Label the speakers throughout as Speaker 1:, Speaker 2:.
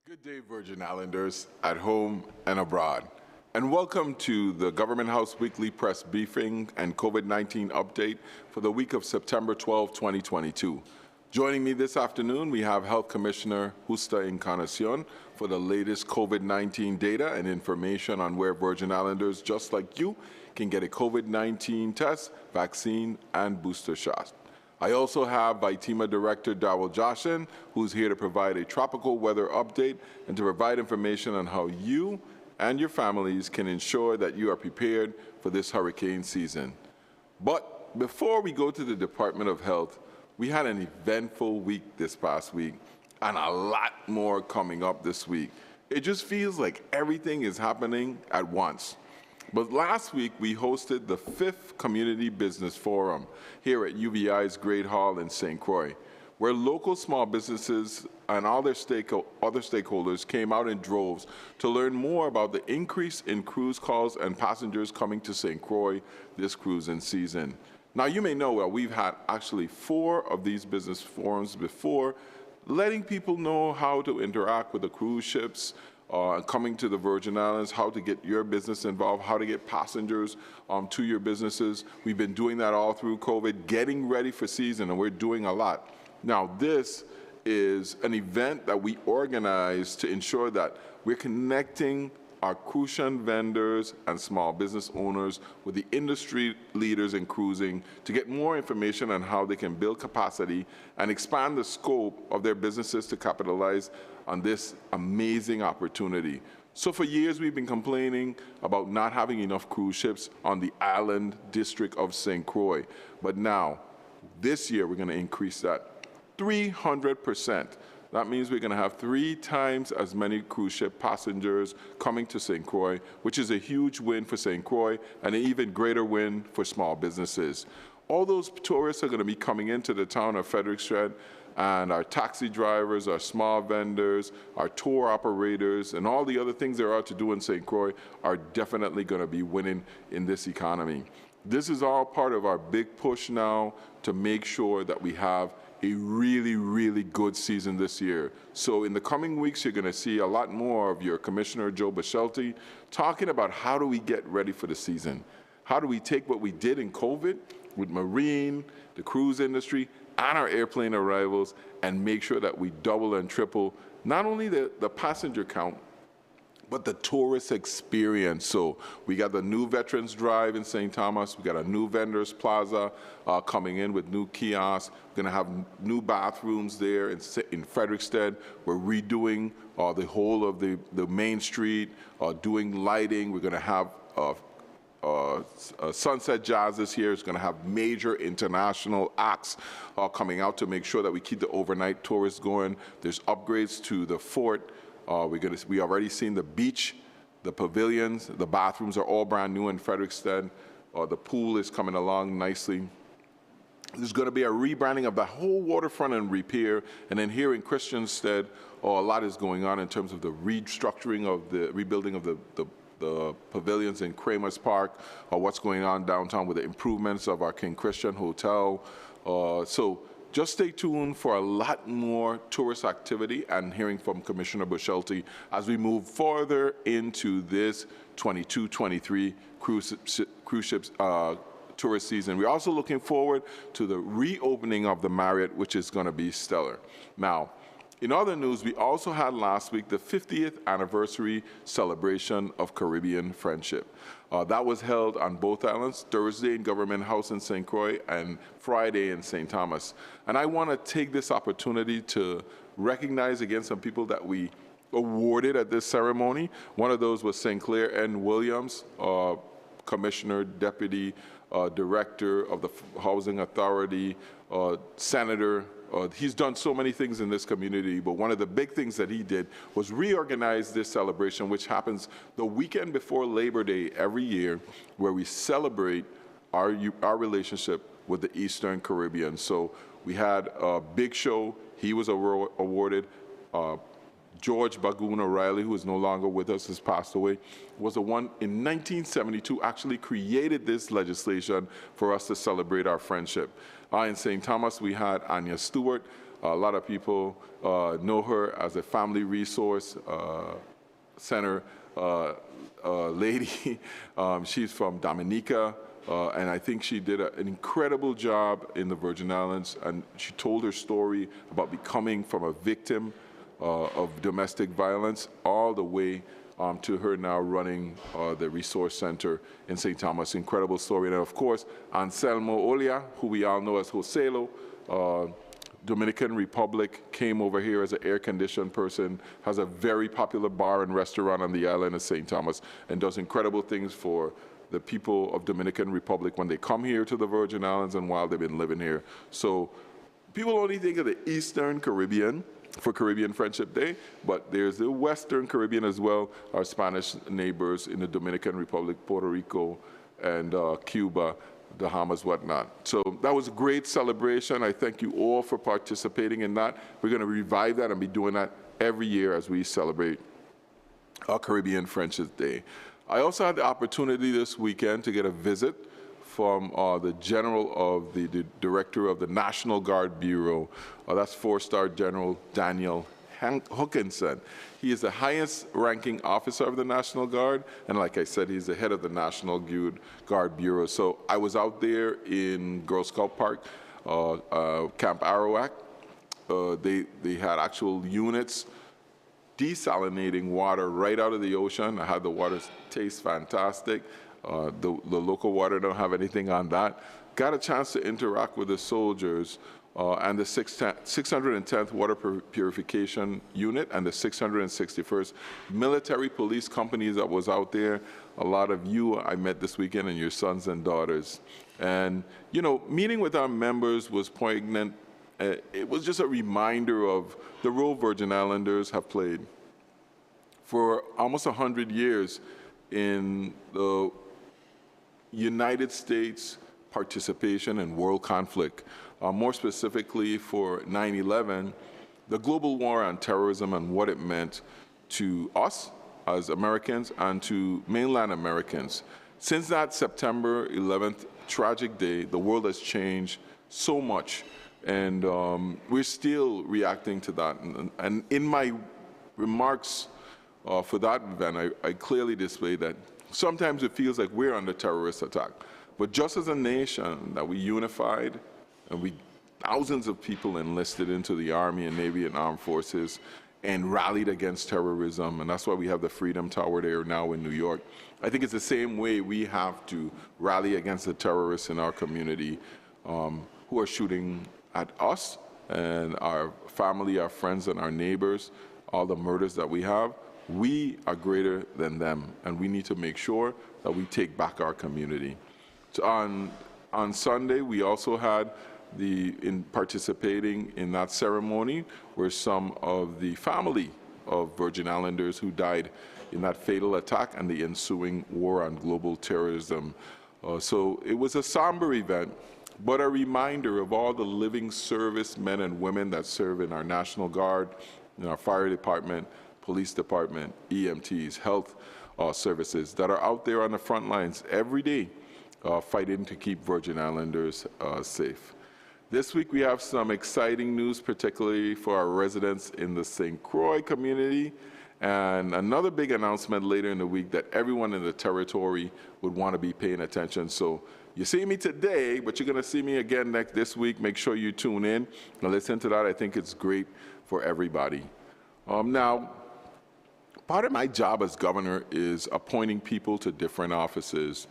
Speaker 1: Good day, Virgin Islanders, at home and abroad. And welcome to the Government House Weekly Press Briefing and COVID-19 update for the week of September 12, 2022. Joining me this afternoon, we have Health Commissioner Justa Encarnacion for the latest COVID-19 data and information on where Virgin Islanders, just like you, can get a COVID-19 test, vaccine, and booster shot. I also have Vitima Director Darrell Joshin, who's here to provide a tropical weather update and to provide information on how you and your families can ensure that you are prepared for this hurricane season. But before we go to the Department of Health, we had an eventful week this past week and a lot more coming up this week. It just feels like everything is happening at once. But last week, we hosted the 5th Community Business Forum here at UVI's Great Hall in St. Croix, where local small businesses and all their other stakeholders came out in droves to learn more about the increase in cruise calls and passengers coming to St. Croix this cruising season. Now, you may know that we've had actually 4 of these business forums before, letting people know how to interact with the cruise ships, coming to the Virgin Islands, how to get your business involved, how to get passengers to your businesses. We've been doing that all through COVID, getting ready for season, and we're doing a lot. Now, this is an event that we organize to ensure that we're connecting our crucian vendors and small business owners with the industry leaders in cruising to get more information on how they can build capacity and expand the scope of their businesses to capitalize on this amazing opportunity. So for years, we've been complaining about not having enough cruise ships on the island district of St. Croix. But now, this year, we're going to increase that 300%. That means we're going to have 3 times as many cruise ship passengers coming to St. Croix, which is a huge win for St. Croix and an even greater win for small businesses. All those tourists are going to be coming into the town of Frederiksted, and our taxi drivers, our small vendors, our tour operators, and all the other things there are to do in St. Croix are definitely going to be winning in this economy. This is all part of our big push now to make sure that we have a really, really good season this year. So in the coming weeks, you're going to see a lot more of your Commissioner Joe Bischelti talking about how do we get ready for the season. How do we take what we did in COVID with marine, the cruise industry, and our airplane arrivals and make sure that we double and triple not only the passenger count, but the tourist experience. So we got the new Veterans Drive in St. Thomas. We got a new Vendors Plaza coming in with new kiosks. We're going to have new bathrooms there in Frederiksted. We're redoing the whole of the main street, doing lighting. We're going to have Sunset Jazz this year is going to have major international acts coming out to make sure that we keep the overnight tourists going. There's upgrades to the fort. We already seen the beach, the pavilions, the bathrooms are all brand new in Frederiksted. The pool is coming along nicely. There's going to be a rebranding of the whole waterfront and repair. And then here in Christiansted, a lot is going on in terms of the restructuring of the rebuilding of the pavilions in Kramer's Park, what's going on downtown with the improvements of our King Christian Hotel. So just stay tuned for a lot more tourist activity and hearing from Commissioner Bischelti as we move further into this 22-23 cruise ships tourist season. We're also looking forward to the reopening of the Marriott, which is going to be stellar. Now, in other news, we also had last week the 50th anniversary celebration of Caribbean friendship. That was held on both islands, Thursday in Government House in St. Croix and Friday in St. Thomas. And I want to take this opportunity to recognize again some people that we awarded at this ceremony. One of those was St. Clair N. Williams, Commissioner, Deputy Director of the Housing Authority, Senator. He's done so many things in this community, but one of the big things that he did was reorganize this celebration, which happens the weekend before Labor Day every year, where we celebrate our relationship with the Eastern Caribbean. So we had a big show. He was awarded. George Bagoon O'Reilly, who is no longer with us, has passed away, was the one in 1972 actually created this legislation for us to celebrate our friendship. In St. Thomas, we had Anya Stewart, A lot of people know her as a family resource center lady. She's from Dominica, and I think she did an incredible job in the Virgin Islands, and she told her story about becoming from a victim of domestic violence all the way to her now running the resource center in St. Thomas. Incredible story. And of course, Anselmo Olia, who we all know as Joselo, Dominican Republic, came over here as an air-conditioned person, has a very popular bar and restaurant on the island of St. Thomas, and does incredible things for the people of Dominican Republic when they come here to the Virgin Islands and while they've been living here. So people only think of the Eastern Caribbean for Caribbean Friendship Day, but there's the Western Caribbean as well, our Spanish neighbors in the Dominican Republic, Puerto Rico, and Cuba, Bahamas, whatnot. So that was a great celebration. I thank you all for participating in that. We're going to revive that and be doing that every year as we celebrate our Caribbean Friendship Day. I also had the opportunity this weekend to get a visit from the general of the director of the National Guard Bureau. That's 4-star General Daniel Hookinson. He is the highest ranking officer of the National Guard, and like I said, he's the head of the National Guard Bureau. So I was out there in Girl Scout Park, Camp Arawak. They had actual units desalinating water right out of the ocean. I had the water taste fantastic. The local water don't have anything on that. Got a chance to interact with the soldiers and the 610th Water Purification Unit and the 661st Military Police Companies that was out there. A lot of you I met this weekend and your sons and daughters. And, you know, meeting with our members was poignant. It was just a reminder of the role Virgin Islanders have played for almost 100 years in the United States participation in world conflict. More specifically for 9/11, the global war on terrorism and what it meant to us as Americans and to mainland Americans. Since that September 11th tragic day, the world has changed so much, and we're still reacting to that. And in my remarks for that event, I clearly displayed that sometimes it feels like we're under terrorist attack. But just as a nation that we unified and thousands of people enlisted into the Army and Navy and Armed Forces and rallied against terrorism, and that's why we have the Freedom Tower there now in New York. I think it's the same way we have to rally against the terrorists in our community who are shooting at us and our family, our friends, and our neighbors, all the murders that we have. We are greater than them, and we need to make sure that we take back our community. So on Sunday, we also had participating in that ceremony were some of the family of Virgin Islanders who died in that fatal attack and the ensuing war on global terrorism. So it was a somber event, but a reminder of all the living servicemen and women that serve in our National Guard, in our fire department, police department, EMTs, health services that are out there on the front lines every day fighting to keep Virgin Islanders safe. This week we have some exciting news, particularly for our residents in the St. Croix community, and another big announcement later in the week that everyone in the territory would want to be paying attention. So you see me today, but you're going to see me again this week. Make sure you tune in and listen to that. I think it's great for everybody. Now, part of my job as governor is appointing people to different offices.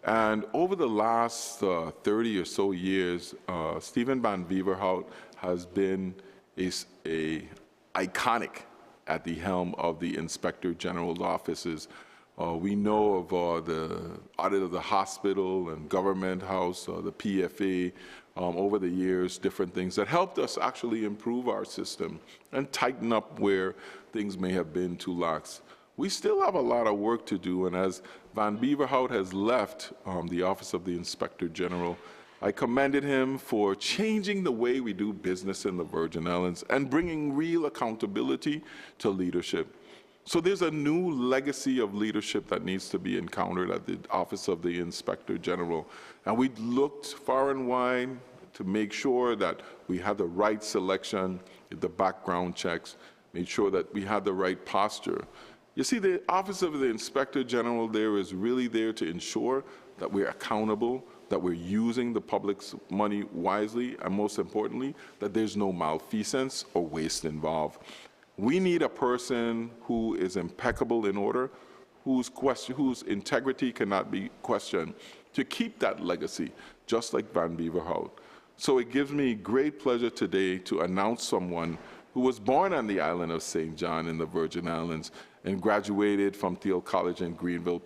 Speaker 1: And over the last 30 or so years, Stephen Van Beverhout has been a iconic at the helm of the Inspector General's offices. We know of the audit of the hospital and government house, the PFA, over the years, different things that helped us actually improve our system and tighten up where things may have been too lax. We still have a lot of work to do, and as Van Beverhout has left the Office of the Inspector General, I commended him for changing the way we do business in the Virgin Islands and bringing real accountability to leadership. So there's a new legacy of leadership that needs to be encountered at the Office of the Inspector General. And we looked far and wide to make sure that we had the right selection, the background checks, made sure that we had the right posture. You see, the Office of the Inspector General there is really there to ensure that we're accountable, that we're using the public's money wisely, and most importantly, that there's no malfeasance or waste involved. We need a person who is impeccable in order, whose integrity cannot be questioned, to keep that legacy, just like Van Beverhout. So it gives me great pleasure today to announce someone who was born on the island of St. John in the Virgin Islands and graduated from Thiel College in Greenville,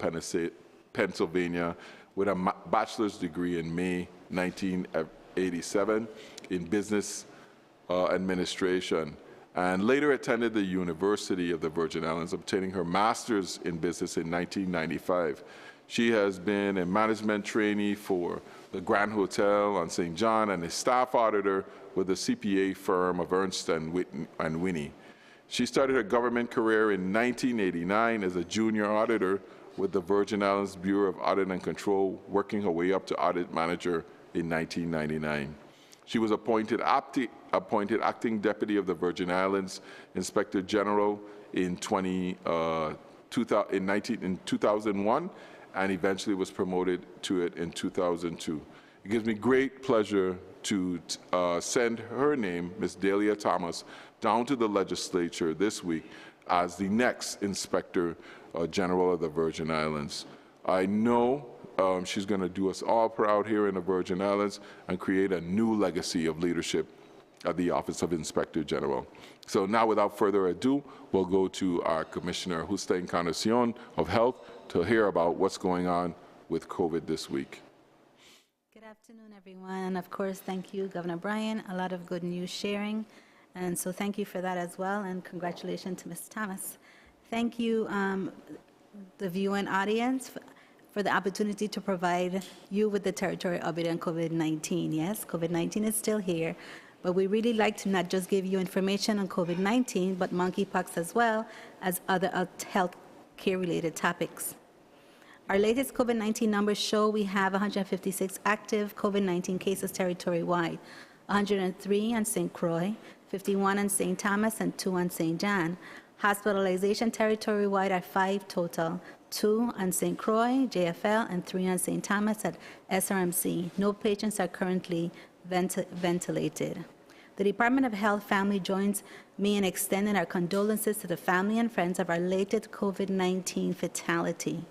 Speaker 1: Pennsylvania, with a bachelor's degree in May 1987 in business administration, and later attended the University of the Virgin Islands, obtaining her master's in business in 1995. She has been a management trainee for the Grand Hotel on St. John and a staff auditor with the CPA firm of Ernst and Winnie. She started her government career in 1989 as a junior auditor with the Virgin Islands Bureau of Audit and Control, working her way up to audit manager in 1999. She was appointed acting deputy of the Virgin Islands Inspector General in 2001, and eventually was promoted to it in 2002. It gives me great pleasure to send her name, Ms. Delia Thomas, down to the legislature this week as the next Inspector General of the Virgin Islands. I know she's going to do us all proud here in the Virgin Islands and create a new legacy of leadership at the Office of Inspector General. So now, without further ado, we'll go to our Commissioner Justa Encarnacion of Health to hear about what's going on with COVID this week.
Speaker 2: Good afternoon, everyone. And of course, thank you, Governor Bryan. A lot of good news sharing. And so thank you for that as well. And congratulations to Ms. Thomas. Thank you, the viewing audience, for the opportunity to provide you with the territorial update on COVID-19. Yes, COVID-19 is still here, but we really like to not just give you information on COVID-19, but monkeypox as well as other health care-related topics. Our latest COVID-19 numbers show we have 156 active COVID-19 cases territory-wide, 103 on St. Croix, 51 on St. Thomas, and 2 on St. John. Hospitalization territory-wide are 5 total, 2 on St. Croix, JFL, and 3 on St. Thomas at SRMC. No patients are currently ventilated. The Department of Health family joins me in extending our condolences to the family and friends of our latest COVID-19 fatality.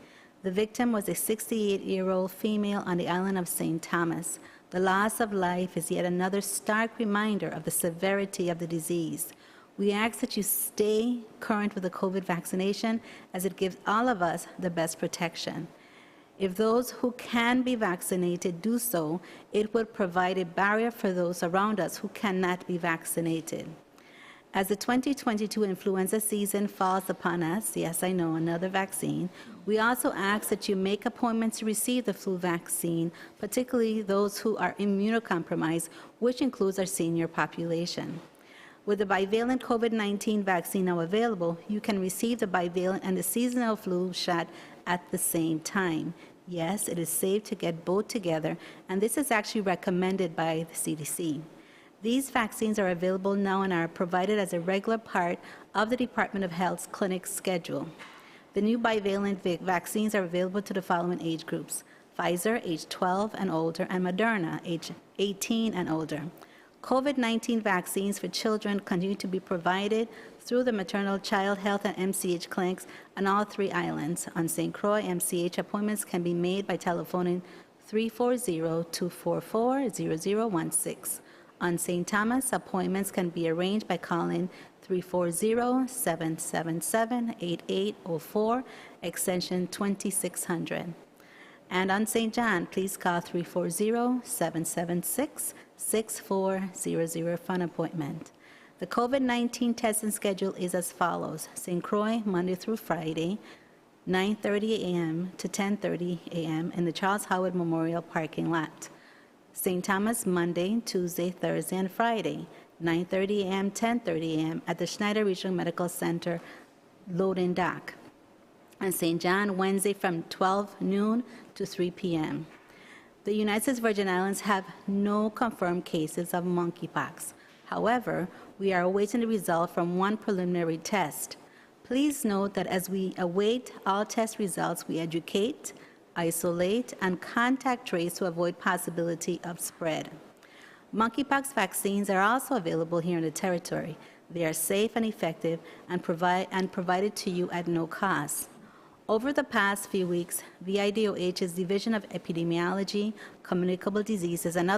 Speaker 2: The victim was a 68-year-old female on the island of St. Thomas. The loss of life is yet another stark reminder of the severity of the disease. We ask that you stay current with the COVID vaccination, as it gives all of us the best protection. If those who can be vaccinated do so, it would provide a barrier for those around us who cannot be vaccinated. As the 2022 influenza season falls upon us, yes, I know, another vaccine, we also ask that you make appointments to receive the flu vaccine, particularly those who are immunocompromised, which includes our senior population. With the bivalent COVID-19 vaccine now available, you can receive the bivalent and the seasonal flu shot at the same time. Yes, it is safe to get both together, and this is actually recommended by the CDC. These vaccines are available now and are provided as a regular part of the Department of Health's clinic schedule. The new bivalent vaccines are available to the following age groups: Pfizer, age 12 and older, and Moderna, age 18 and older. COVID-19 vaccines for children continue to be provided through the maternal child health and MCH clinics on all 3 islands. On St. Croix, MCH appointments can be made by telephoning 340-244-0016. On St. Thomas, appointments can be arranged by calling 340-777-8804, extension 2600. And on St. John, please call 340-776-6400 for an appointment. The COVID-19 testing schedule is as follows: St. Croix, Monday through Friday, 9:30 a.m. to 10:30 a.m. in the Charles Howard Memorial parking lot. St. Thomas, Monday, Tuesday, Thursday, and Friday, 9:30 a.m., 10:30 a.m. at the Schneider Regional Medical Center loading dock. And St. John, Wednesday from 12 noon to 3 p.m. The United States Virgin Islands have no confirmed cases of monkeypox. However, we are awaiting the result from one preliminary test. Please note that as we await all test results, we educate, isolate, and contact trace to avoid possibility of spread. Monkeypox vaccines are also available here in the territory. They are safe and effective and provided to you at no cost. Over the past few weeks, VIDOH's Division of Epidemiology, Communicable Diseases, and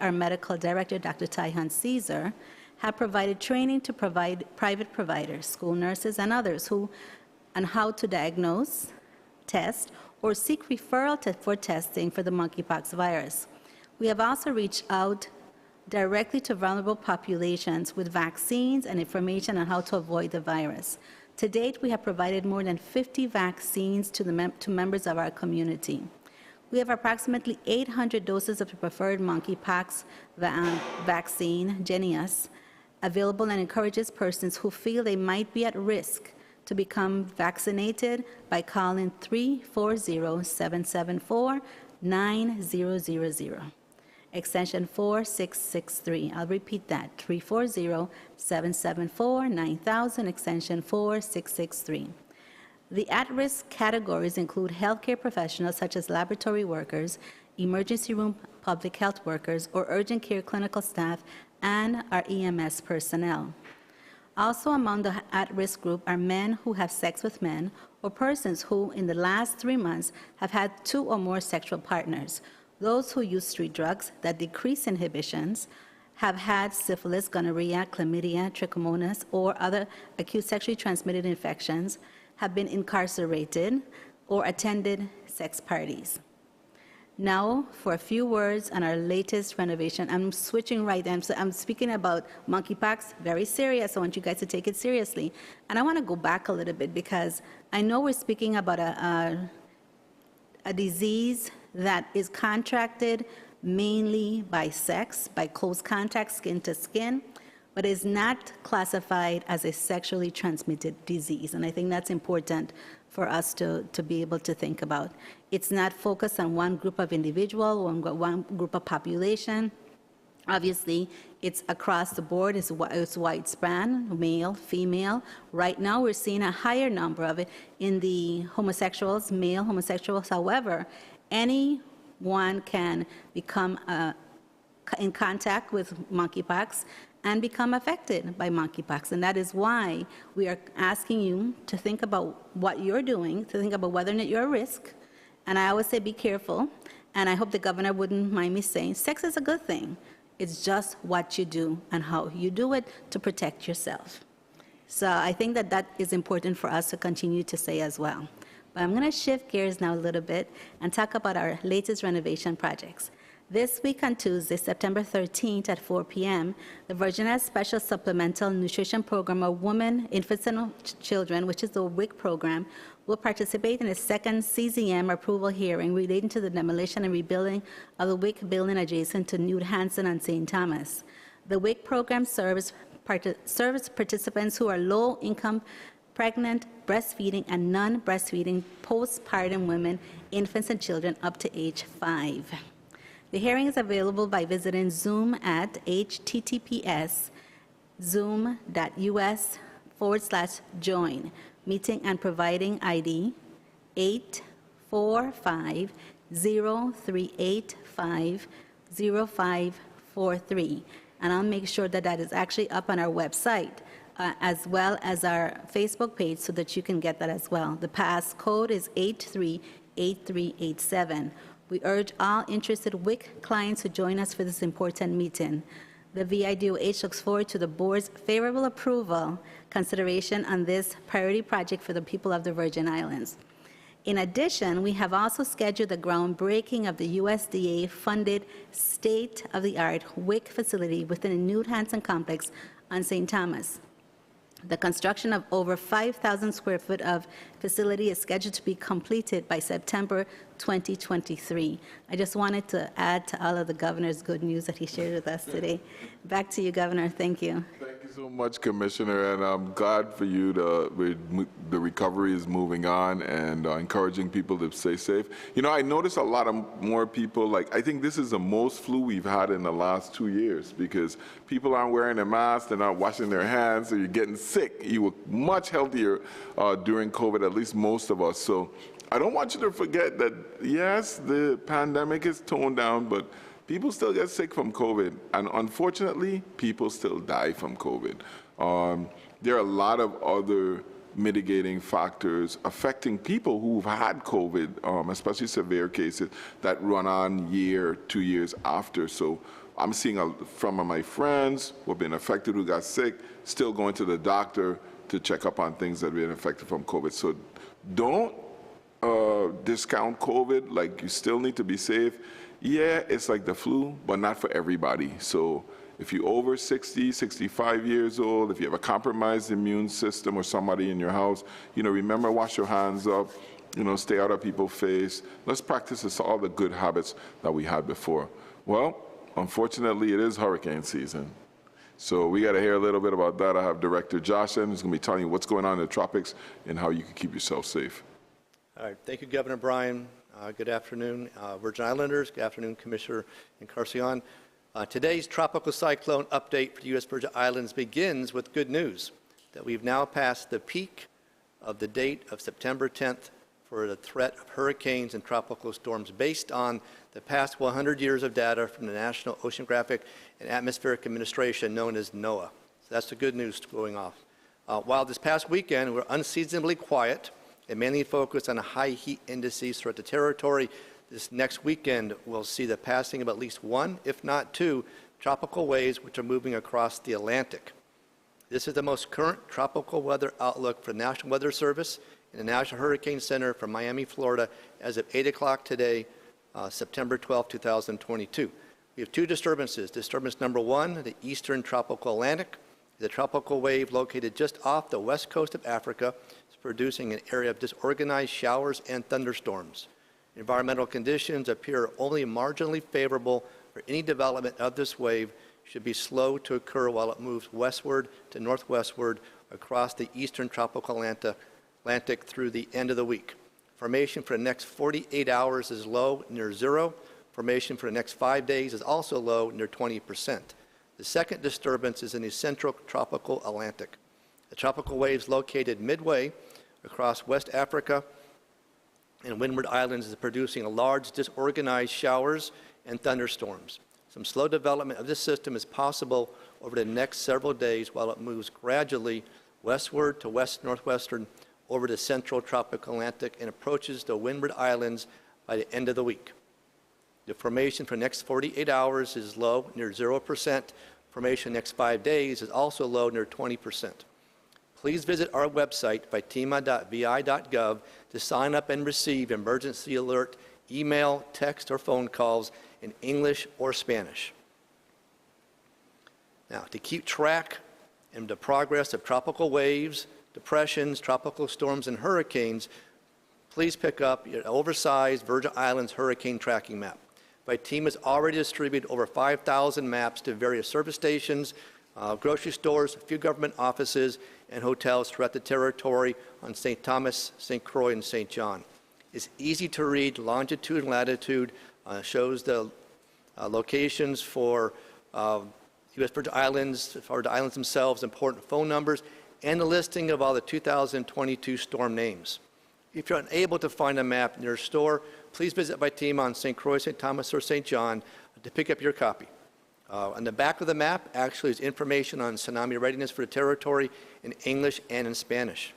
Speaker 2: our medical director, Dr. Tyhan Caesar, have provided training to private providers, school nurses, and others on how to diagnose, test, or seek referral for testing for the monkeypox virus. We have also reached out directly to vulnerable populations with vaccines and information on how to avoid the virus. To date, we have provided more than 50 vaccines to members of our community. We have approximately 800 doses of the preferred monkeypox vaccine, Jenius, available, and encourages persons who feel they might be at risk to become vaccinated by calling 340-774-9000. Extension 4663. I'll repeat that, 340-774-9000, extension 4663. The at-risk categories include healthcare professionals such as laboratory workers, emergency room public health workers, or urgent care clinical staff, and our EMS personnel. Also among the at-risk group are men who have sex with men, or persons who, in the last 3 months, have had 2 or more sexual partners, those who use street drugs that decrease inhibitions, have had syphilis, gonorrhea, chlamydia, trichomonas, or other acute sexually transmitted infections, have been incarcerated, or attended sex parties. Now, for a few words on our latest renovation. I'm switching right in. So I'm speaking about monkeypox, very serious. I want you guys to take it seriously. And I want to go back a little bit because I know we're speaking about a disease that is contracted mainly by sex, by close contact, skin to skin, but is not classified as a sexually transmitted disease. And I think that's important for us to be able to think about. It's not focused on one group of individual, one group of population. Obviously, it's across the board, it's widespread, male, female. Right now, we're seeing a higher number of it in the homosexuals, male homosexuals. However, anyone can become in contact with monkeypox and become affected by monkeypox. And that is why we are asking you to think about what you're doing, to think about whether or not you're at risk. And I always say be careful. And I hope the governor wouldn't mind me saying sex is a good thing. It's just what you do and how you do it to protect yourself. So I think that that is important for us to continue to say as well. But I'm going to shift gears now a little bit and talk about our latest renovation projects. This week on Tuesday, September 13th at 4 p.m., the Virgin Islands Special Supplemental Nutrition Program of Women, Infants, and Children, which is the WIC program, will participate in a second CZM approval hearing relating to the demolition and rebuilding of the WIC building adjacent to Newt Hansen on St. Thomas. The WIC program serves participants who are low-income, pregnant, breastfeeding, and non-breastfeeding postpartum women, infants, and children up to age 5. The hearing is available by visiting Zoom at https://zoom.us/join, meeting and providing ID 845-038-50543. And I'll make sure that that is actually up on our website, as well as our Facebook page, so that you can get that as well. The pass code is 838387. We urge all interested WIC clients to join us for this important meeting. The VIDOH looks forward to the board's favorable approval consideration on this priority project for the people of the Virgin Islands. In addition, we have also scheduled the groundbreaking of the USDA-funded state-of-the-art WIC facility within the Newt Hansen complex on St. Thomas. The construction of over 5,000 square foot of facility is scheduled to be completed by September 2023. I just wanted to add to all of the governor's good news that he shared with us today. Back to you, Governor. Thank you.
Speaker 1: Thank you so much, Commissioner, and I'm glad for you the recovery is moving on and encouraging people to stay safe. You know, I notice a lot of more people, like, I think this is the most flu we've had in the last 2 years because people aren't wearing a mask, they're not washing their hands, so you're getting sick. You were much healthier during COVID, at least most of us. So I don't want you to forget that, yes, the pandemic is toned down, but people still get sick from COVID, and unfortunately, people still die from COVID. There are a lot of other mitigating factors affecting people who've had COVID, especially severe cases that run on year, 2 years after. So I'm seeing from my friends who have been affected, who got sick, still going to the doctor to check up on things that have been affected from COVID. So don't discount COVID. Like, you still need to be safe. Yeah, it's like the flu, but not for everybody. So if you're over 60, 65 years old, if you have a compromised immune system or somebody in your house, you know, remember, wash your hands up, you know, stay out of people's face. Let's practice all the good habits that we had before. Well, unfortunately, it is hurricane season. So we got to hear a little bit about that. I have Director Josh in, who's going to be telling you what's going on in the tropics and how you can keep yourself safe.
Speaker 3: All right, thank you, Governor Bryan. Good afternoon, Virgin Islanders. Good afternoon, Commissioner Encarnacion. Today's tropical cyclone update for the U.S. Virgin Islands begins with good news that we've now passed the peak of the date of September 10th for the threat of hurricanes and tropical storms based on the past 100 years of data from the National Oceanographic and Atmospheric Administration, known as NOAA. So that's the good news going off. While this past weekend we're unseasonably quiet, and mainly focused on high heat indices throughout the territory, this next weekend we'll see the passing of at least one, if not two, tropical waves which are moving across the Atlantic. This is the most current tropical weather outlook for the National Weather Service and the National Hurricane Center for Miami, Florida, as of 8 o'clock today, September 12, 2022. We have two disturbances. Disturbance number one, the eastern tropical Atlantic, the tropical wave located just off the west coast of Africa, producing an area of disorganized showers and thunderstorms. Environmental conditions appear only marginally favorable for any development of this wave, should be slow to occur while it moves westward to northwestward across the eastern tropical Atlantic through the end of the week. Formation for the next 48 hours is low, near zero. Formation for the next 5 days is also low, near 20%. The second disturbance is in the central tropical Atlantic. The tropical waves located midway across West Africa and Windward Islands is producing large disorganized showers and thunderstorms. Some slow development of this system is possible over the next several days while it moves gradually westward to west-northwestern over the central tropical Atlantic and approaches the Windward Islands by the end of the week. The formation for the next 48 hours is low, near 0%. Formation next 5 days is also low, near 20%. Please visit our website, fatima.vi.gov, to sign up and receive emergency alert, email, text, or phone calls in English or Spanish. Now, to keep track and the progress of tropical waves, depressions, tropical storms, and hurricanes, please pick up your oversized Virgin Islands hurricane tracking map. My team has already distributed over 5,000 maps to various service stations, grocery stores, a few government offices, and hotels throughout the territory on St. Thomas, St. Croix, and St. John. It's easy to read. Longitude and latitude shows the locations for U.S. Virgin Islands, for the islands themselves, important phone numbers, and a listing of all the 2022 storm names. If you're unable to find a map in your store, please visit my team on St. Croix, St. Thomas, or St. John to pick up your copy. On the back of the map actually is information on tsunami readiness for the territory in English and in Spanish.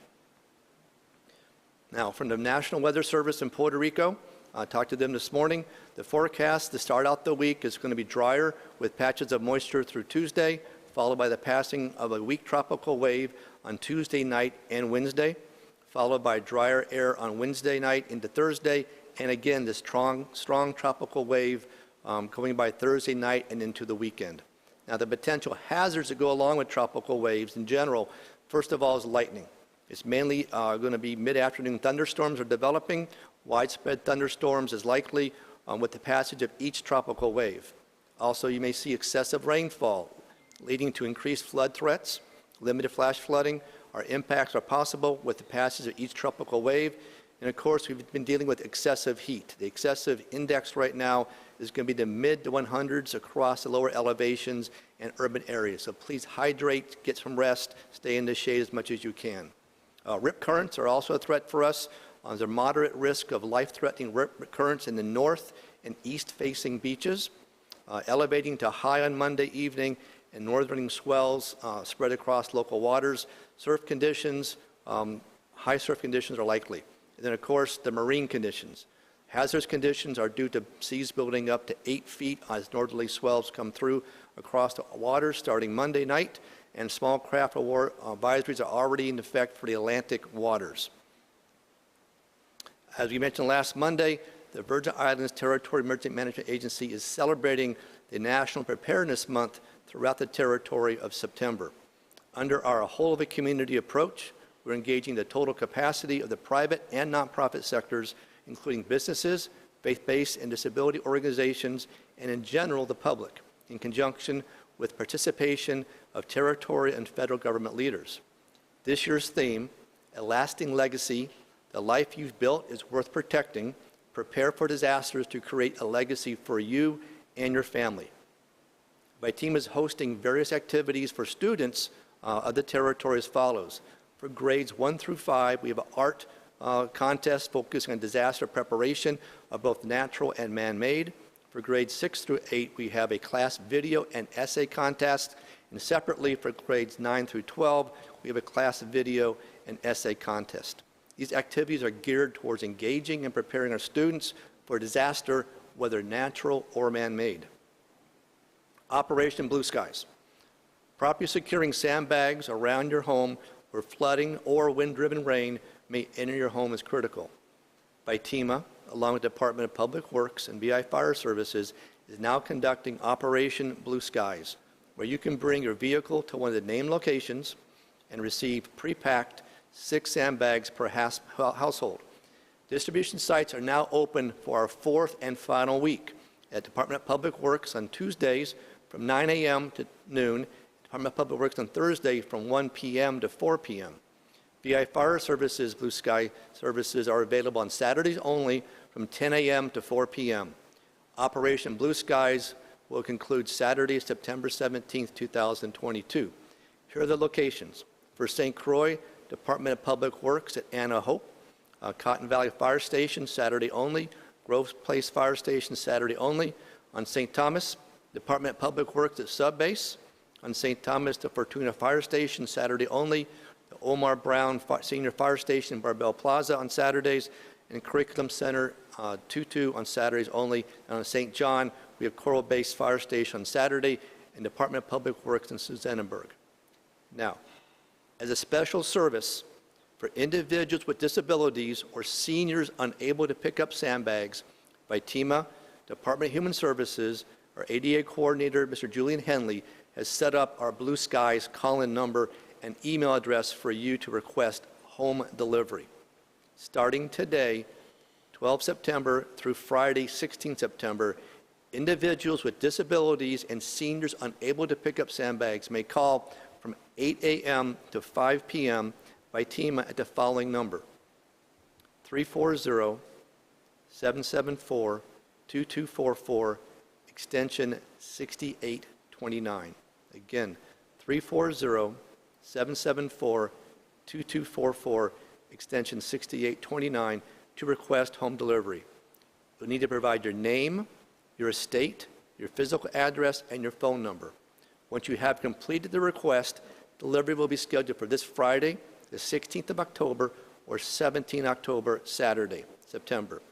Speaker 3: Now, from the National Weather Service in Puerto Rico, I talked to them this morning. The forecast to start out the week is going to be drier with patches of moisture through Tuesday, followed by the passing of a weak tropical wave on Tuesday night and Wednesday, followed by drier air on Wednesday night into Thursday, and again, this strong tropical wave going by Thursday night and into the weekend. Now, the potential hazards that go along with tropical waves in general, first of all, is lightning. It's mainly going to be mid-afternoon thunderstorms are developing. Widespread thunderstorms is likely with the passage of each tropical wave. Also, you may see excessive rainfall. leading to increased flood threats, limited flash flooding. Our impacts are possible with the passage of each tropical wave. And of course, we've been dealing with excessive heat. The excessive index right now is going to be the mid to 100s across the lower elevations and urban areas. So please hydrate, get some rest, stay in the shade as much as you can. Rip currents are also a threat for us. There's a moderate risk of life-threatening rip currents in the north and east-facing beaches, elevating to high on Monday evening, and northerning swells spread across local waters. Surf conditions, high surf conditions are likely. And then, of course, the marine conditions. Hazardous conditions are due to seas building up to 8 feet as northerly swells come through across the waters starting Monday night, and small craft advisories are already in effect for the Atlantic waters. As we mentioned last Monday, the Virgin Islands Territory Emergency Management Agency is celebrating the National Preparedness Month throughout the territory of September. Under our whole-of-a-community approach, we're engaging the total capacity of the private and nonprofit sectors, including businesses, faith-based and disability organizations, and in general, the public, in conjunction with participation of territory and federal government leaders. This year's theme, A Lasting Legacy, the life you've built is worth protecting, prepare for disasters to create a legacy for you and your family. My team is hosting various activities for students of the territory as follows. For grades 1 through 5, we have an art contest focusing on disaster preparation of both natural and man-made. For grades 6 through 8, we have a class video and essay contest. And separately, for grades 9 through 12, we have a class video and essay contest. These activities are geared towards engaging and preparing our students for disaster, whether natural or man-made. Operation Blue Skies. Properly securing sandbags around your home where flooding or wind-driven rain may enter your home is critical. FITEMA, along with the Department of Public Works and VI Fire Services, is now conducting Operation Blue Skies, where you can bring your vehicle to one of the named locations and receive pre-packed 6 sandbags per household. Distribution sites are now open for our 4th and final week at Department of Public Works on Tuesdays from 9 a.m. to noon, Department of Public Works on Thursday from 1 p.m. to 4 p.m. VI Fire Services Blue Sky services are available on Saturdays only from 10 a.m. to 4 p.m. Operation Blue Skies will conclude Saturday, September 17, 2022. Here are the locations. For St. Croix, Department of Public Works at Anna Hope, Cotton Valley Fire Station, Saturday only, Groves Place Fire Station, Saturday only. On St. Thomas, Department of Public Works at Sub Base. On St. Thomas, the Fortuna Fire Station, Saturday only. The Omar Brown Senior Fire Station, Barbell Plaza on Saturdays, and Curriculum Center, Tutu on Saturdays only. And on St. John, we have Coral Base Fire Station on Saturday, and Department of Public Works in Susanenberg. Now, as a special service for individuals with disabilities or seniors unable to pick up sandbags, FITEMA, Department of Human Services, our ADA coordinator, Mr. Julian Henley, has set up our Blue Skies call-in number and email address for you to request home delivery. Starting today, 12 September through Friday, 16 September, individuals with disabilities and seniors unable to pick up sandbags may call from 8 a.m. to 5 p.m. FITEMA at the following number: 340-774-2244, extension 6829. Again, 340-774-2244, extension 6829, to request home delivery. You'll need to provide your name, your estate, your physical address, and your phone number. Once you have completed the request, delivery will be scheduled for this Friday, the 16th of October, or 17 October, Saturday, September.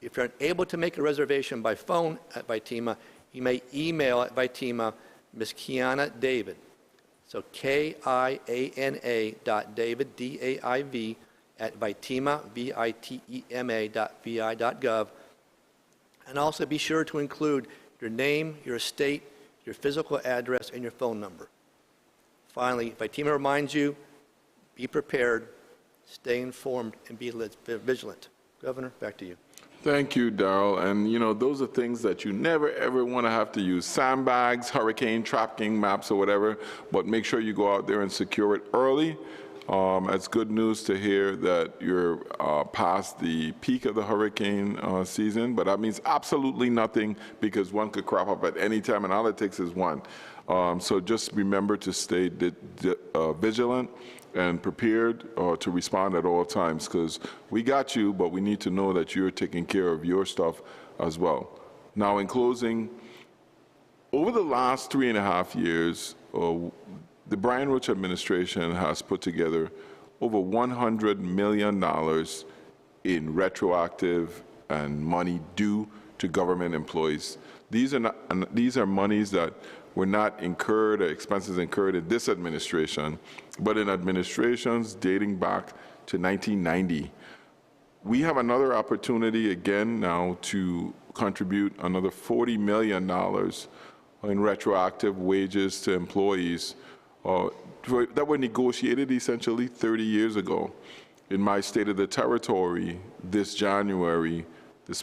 Speaker 3: If you're unable to make a reservation by phone at FITEMA, you may email at FITEMA Ms. Kiana David. So KIANA.David, D-A-I-V, at FITEMA, VITEMA.vi.gov. And also be sure to include your name, your estate, your physical address, and your phone number. Finally, FITEMA reminds you, be prepared, stay informed, and be vigilant. Governor, back to you.
Speaker 1: Thank you, Darrell. And, those are things that you never, ever want to have to use. Sandbags, hurricane tracking maps or whatever, but make sure you go out there and secure it early. It's good news to hear that you're past the peak of the hurricane season, but that means absolutely nothing because one could crop up at any time, and all it takes is one. So just remember to stay vigilant and prepared to respond at all times, because we got you, but we need to know that you're taking care of your stuff as well. Now, in closing, over the last 3.5 years, the Brian Roach administration has put together over $100 million in retroactive and money due to government employees. These are monies that were not incurred, or expenses incurred in this administration, but in administrations dating back to 1990. We have another opportunity again now to contribute another $40 million in retroactive wages to employees that were negotiated essentially 30 years ago. In my State of the Territory this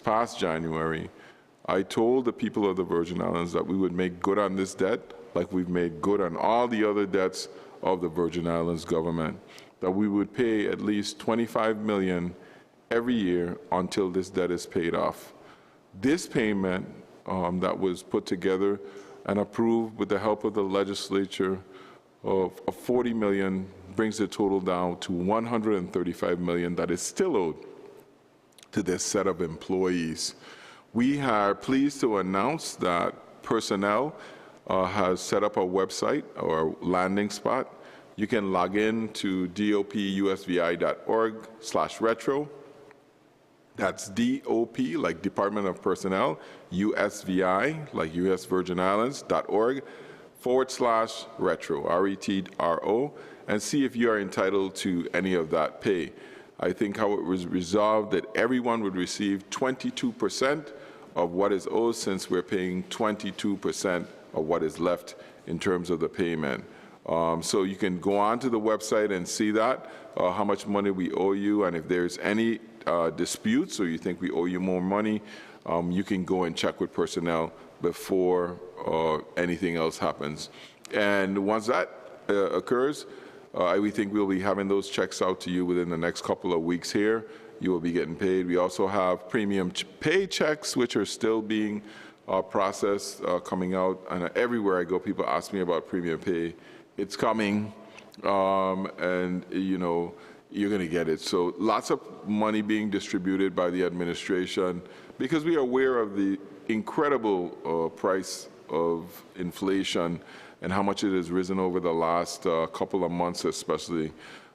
Speaker 1: past January, I told the people of the Virgin Islands that we would make good on this debt like we've made good on all the other debts of the Virgin Islands government, that we would pay at least $25 million every year until this debt is paid off. This payment that was put together and approved with the help of the legislature of $40 million brings the total down to $135 million that is still owed to this set of employees. We are pleased to announce that personnel has set up a website or landing spot. You can log in to dopusvi.org/retro. That's DOP, like Department of Personnel, USVI, like US Virgin Islands.org/retro, RETRO, and see if you are entitled to any of that pay. I think how it was resolved that everyone would receive 22% of what is owed, since we're paying 22% of what is left in terms of the payment. So you can go on to the website and see that, how much money we owe you, and if there's any disputes or you think we owe you more money, you can go and check with personnel before anything else happens. And once that occurs, we think we'll be having those checks out to you within the next couple of weeks here. You will be getting paid. We also have premium pay checks, which are still being processed, coming out. And everywhere I go, people ask me about premium pay. It's coming, and you're going to get it. So lots of money being distributed by the administration, because we are aware of the incredible price of inflation and how much it has risen over the last couple of months especially.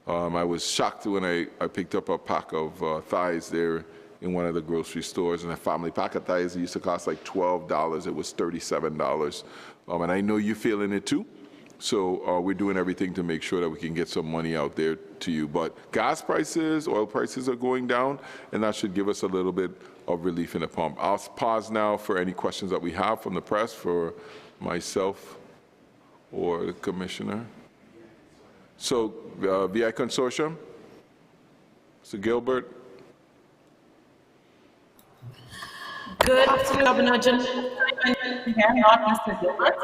Speaker 1: I was shocked when I picked up a pack of thighs there in one of the grocery stores, and a family pack of thighs used to cost like $12. It was $37. And I know you're feeling it too. So we're doing everything to make sure that we can get some money out there to you. But gas prices, oil prices are going down, and that should give us a little bit of relief in the pump. I'll pause now for any questions that we have from the press for myself or the commissioner. So VI Consortium, Mr. Gilbert.
Speaker 4: Good afternoon, Governor General. Here, not Mr. Gilbert.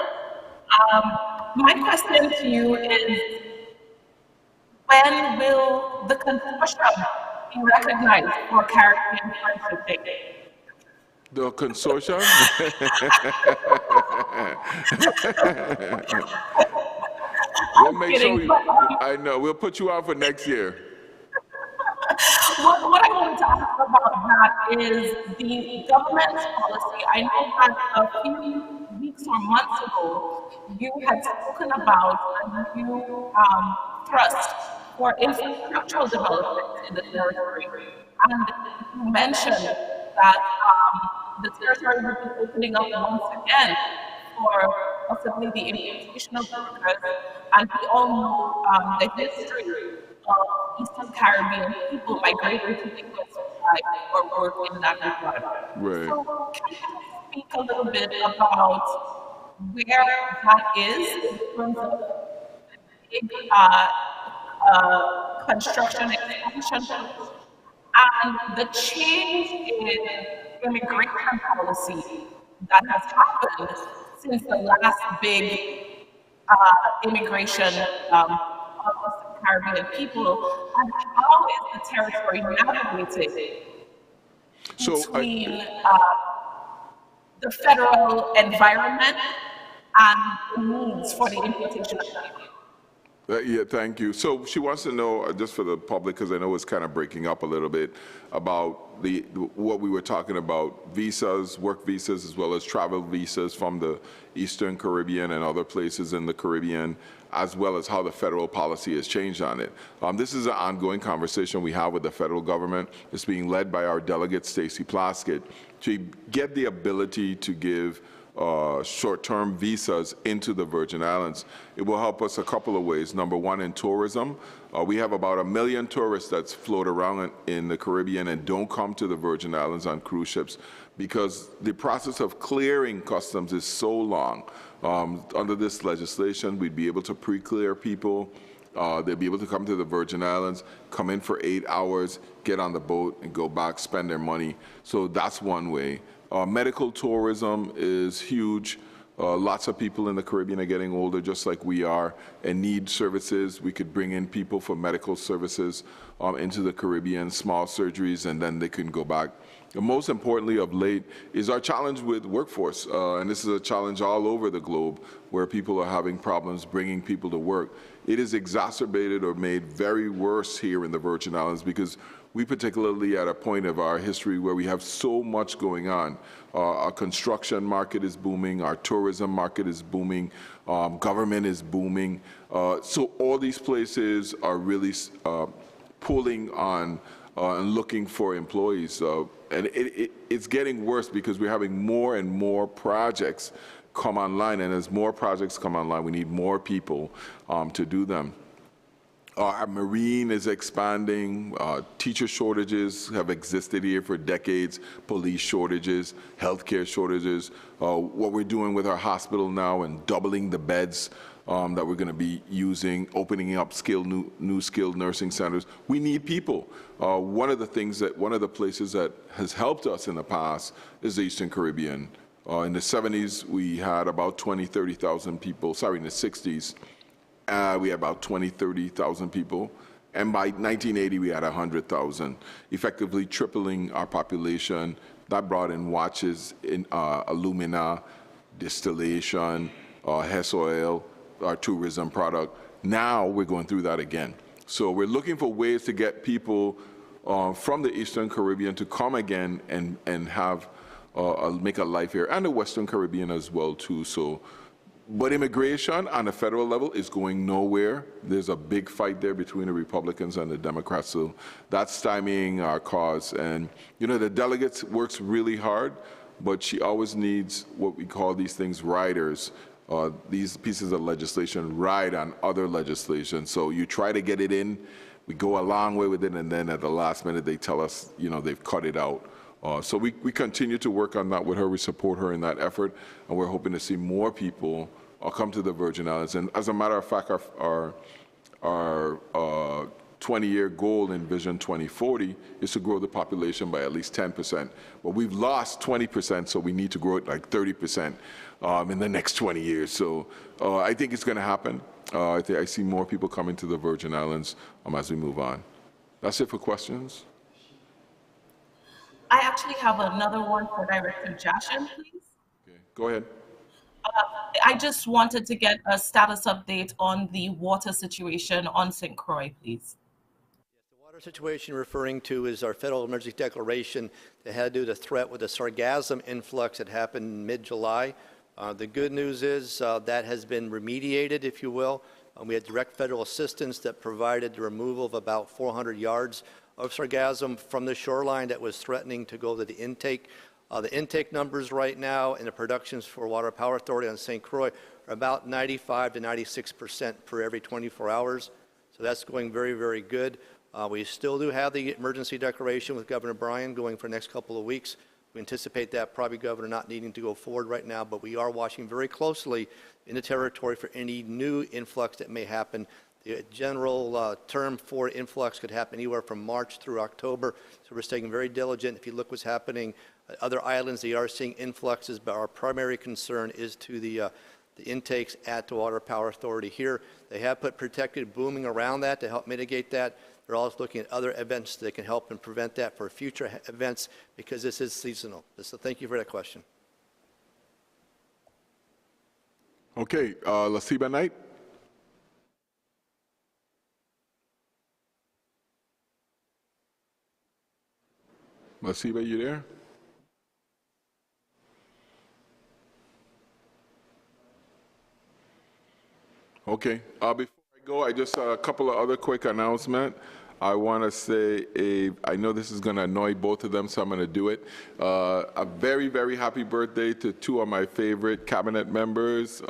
Speaker 4: My question to you is, when will the consortium be recognized for Caribbean friendship day?
Speaker 1: The consortium? We'll make sure I know. We'll put you on for next year.
Speaker 4: What I wanted to ask about that is the government's policy. I know that a few weeks or months ago, you had spoken about and you thrust for infrastructural development in the territory. And you mentioned that the territory will be opening up once again for possibly the importation of workers. And we all know the history of Eastern Caribbean people migrating to the West Side or work in that regard.
Speaker 1: Right.
Speaker 4: So can you speak a little bit about where that is in terms of big construction expansion And the change in immigration policy that has happened since the last big immigration of the Caribbean people, and how is the territory navigated between the federal environment and the needs for the importation of people?
Speaker 1: Yeah, thank you. So she wants to know, just for the public, because I know it's kind of breaking up a little bit, about what we were talking about, visas, work visas, as well as travel visas from the Eastern Caribbean and other places in the Caribbean, as well as how the federal policy has changed on it. This is an ongoing conversation we have with the federal government. It's being led by our delegate, Stacey Plaskett, to get the ability to give short-term visas into the Virgin Islands. It will help us a couple of ways. Number one, in tourism. We have about 1 million tourists that's float around in the Caribbean and don't come to the Virgin Islands on cruise ships because the process of clearing customs is so long. Under this legislation, we'd be able to pre-clear people. They'll be able to come to the Virgin Islands, come in for 8 hours, get on the boat, and go back, spend their money. So that's one way. Medical tourism is huge. Lots of people in the Caribbean are getting older, just like we are, and need services. We could bring in people for medical services into the Caribbean, small surgeries, and then they can go back. And most importantly of late is our challenge with workforce. And this is a challenge all over the globe where people are having problems bringing people to work. It is exacerbated or made very worse here in the Virgin Islands because we particularly at a point of our history where we have so much going on. Our construction market is booming, our tourism market is booming, government is booming. So all these places are really pulling on and looking for employees. And it's getting worse because we're having more and more projects come online, and as more projects come online, we need more people to do them. Our marine is expanding. Teacher shortages have existed here for decades. Police shortages, healthcare shortages. What we're doing with our hospital now and doubling the beds that we're going to be using, opening up new skilled nursing centers. We need people. One of the places that has helped us in the past is the Eastern Caribbean. In the 70s, we had about 30,000 people. Sorry, in the 60s. We had about 30,000 people. And by 1980, we had 100,000, effectively tripling our population. That brought in watches, alumina, distillation, Hess oil, our tourism product. Now we're going through that again. So we're looking for ways to get people from the Eastern Caribbean to come again and have make a life here, and the Western Caribbean as well too. So. But immigration on a federal level is going nowhere. There's a big fight there between the Republicans and the Democrats, so that's stymieing our cause. And, you know, the delegates works really hard, but she always needs what we call these things riders. These pieces of legislation ride on other legislation. So you try to get it in, we go a long way with it, and then at the last minute they tell us, you know, they've cut it out. So we continue to work on that with her. We support her in that effort, and we're hoping to see more people come to the Virgin Islands. And as a matter of fact, our 20-year goal in Vision 2040 is to grow the population by at least 10%. But we've lost 20%, so we need to grow it like 30% in the next 20 years. So I think it's going to happen. I see more people coming to the Virgin Islands as we move on. That's it for questions.
Speaker 4: I actually have another one for Director Jashin, please.
Speaker 1: Okay, go ahead.
Speaker 4: I just wanted to get a status update on the water situation on St. Croix, please.
Speaker 3: The water situation you're referring to is our federal emergency declaration that had to do with the threat with the sargassum influx that happened mid-July. The good news is that has been remediated, if you will. We had direct federal assistance that provided the removal of about 400 yards of sargassum from the shoreline that was threatening to go to the intake. The intake numbers right now and the productions for Water Power Authority on St. Croix are about 95 to 96% per every 24 hours. So that's going very, very good. We still do have the emergency declaration with Governor Bryan going for the next couple of weeks. We anticipate that probably Governor not needing to go forward right now, but we are watching very closely in the territory for any new influx that may happen. The general term for influx could happen anywhere from March through October, so we're staying very diligent. If you look what's happening at other islands, they are seeing influxes, but our primary concern is to the intakes at the Water Power Authority here. They have put protected booming around that to help mitigate that. They're also looking at other events that can help and prevent that for future events because this is seasonal. So thank you for that question.
Speaker 1: Okay, Lasiba Knight. Lasiba, you there? Okay. Before I go, I just a couple of other quick announcements. I want to say, I know this is going to annoy both of them, so I'm going to do it. A very, very happy birthday to two of my favorite cabinet members,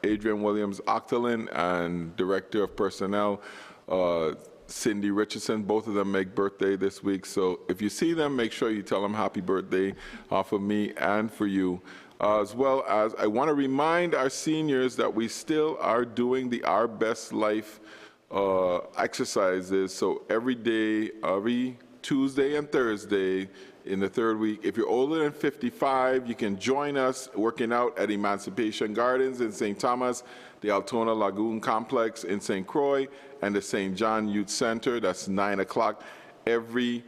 Speaker 1: Adrian Williams-Octalin and Director of Personnel, Cindy Richardson. Both of them make birthday this week, so if you see them, make sure you tell them happy birthday for me and for you. As well as I want to remind our seniors that we still are doing the Our Best Life exercises. So every day, every Tuesday and Thursday in the third week, if you're older than 55, you can join us working out at Emancipation Gardens in St. Thomas, the Altona Lagoon Complex in St. Croix, and the St. John Youth Center. That's 9 o'clock every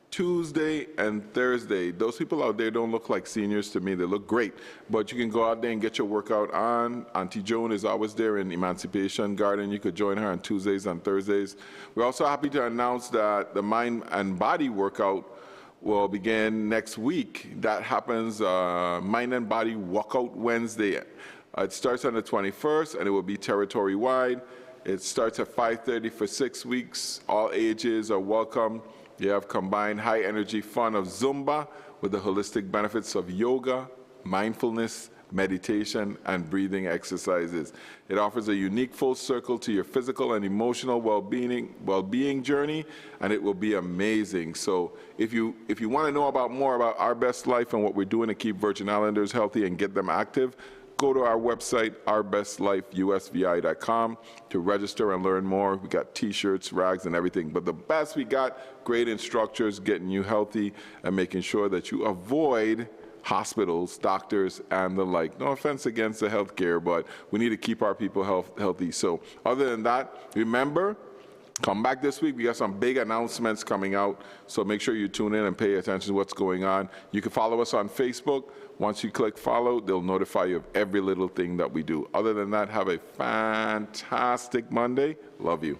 Speaker 1: Tuesday and Thursday. Those people out there don't look like seniors to me. They look great, but you can go out there and get your workout on. Auntie Joan is always there in Emancipation Garden. You could join her on Tuesdays and Thursdays. We're also happy to announce that the Mind and Body workout will begin next week. That happens Mind and Body Walkout Wednesday. It starts on the 21st, and it will be territory-wide. It starts at 5:30 for 6 weeks. All ages are welcome. You have combined high-energy fun of Zumba with the holistic benefits of yoga, mindfulness, meditation, and breathing exercises. It offers a unique full circle to your physical and emotional well-being journey, and it will be amazing. So if you want to know more about Our Best Life and what we're doing to keep Virgin Islanders healthy and get them active, go to our website, ourbestlifeusvi.com, to register and learn more. We got T-shirts, rags, and everything. But the best, we got great instructors getting you healthy and making sure that you avoid hospitals, doctors, and the like. No offense against the healthcare, but we need to keep our people healthy. So other than that, remember, come back this week. We got some big announcements coming out, so make sure you tune in and pay attention to what's going on. You can follow us on Facebook. Once you click follow, they'll notify you of every little thing that we do. Other than that, have a fantastic Monday. Love you.